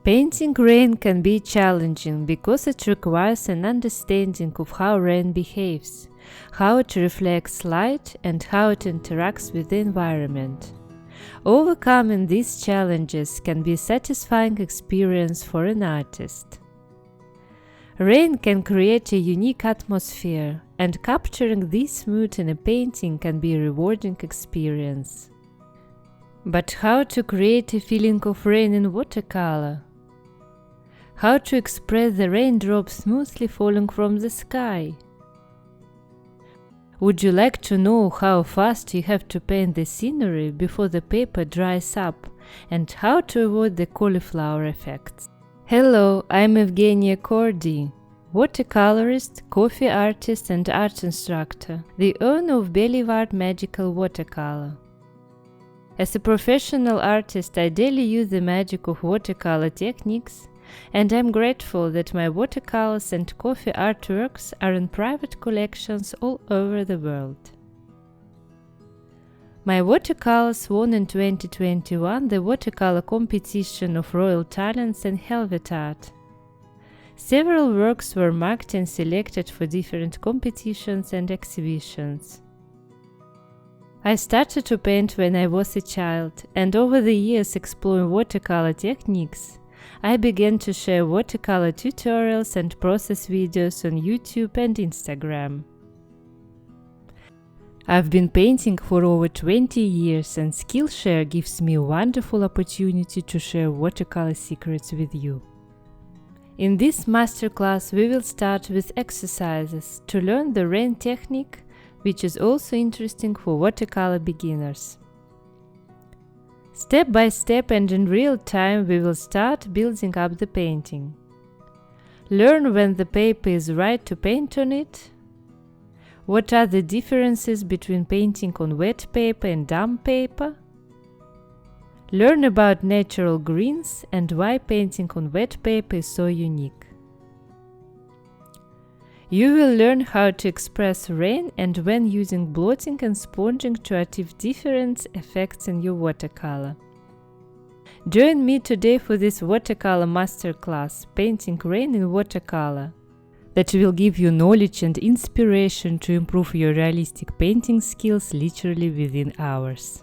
Painting rain can be challenging because it requires an understanding of how rain behaves, how it reflects light, and how it interacts with the environment. Overcoming these challenges can be a satisfying experience for an artist. Rain can create a unique atmosphere, and capturing this mood in a painting can be a rewarding experience. But how to create a feeling of rain in watercolor? How to express the raindrops smoothly falling from the sky? Would you like to know how fast you have to paint the scenery before the paper dries up, and how to avoid the cauliflower effect? Hello, I'm Evgenia Kordy, watercolorist, coffee artist and art instructor, the owner of Boulevard Magical Watercolor. As a professional artist, I daily use the magic of watercolor techniques, and I'm grateful that my watercolors and coffee artworks are in private collections all over the world. My watercolors won in 2021 the watercolor competition of Royal Talents and Helvet Art. Several works were marked and selected for different competitions and exhibitions. I started to paint when I was a child, and over the years exploring watercolor techniques, I began to share watercolor tutorials and process videos on YouTube and Instagram. I've been painting for over 20 years, and Skillshare gives me a wonderful opportunity to share watercolor secrets with you. In this masterclass, we will start with exercises to learn the rain technique, which is also interesting for watercolor beginners. Step by step and in real time, we will start building up the painting. Learn when the paper is right to paint on it. What are the differences between painting on wet paper and damp paper? Learn about natural greens and why painting on wet paper is so unique. You will learn how to express rain and when using blotting and sponging to achieve different effects in your watercolor. Join me today for this watercolor masterclass, Painting Rain in Watercolor, that will give you knowledge and inspiration to improve your realistic painting skills literally within hours.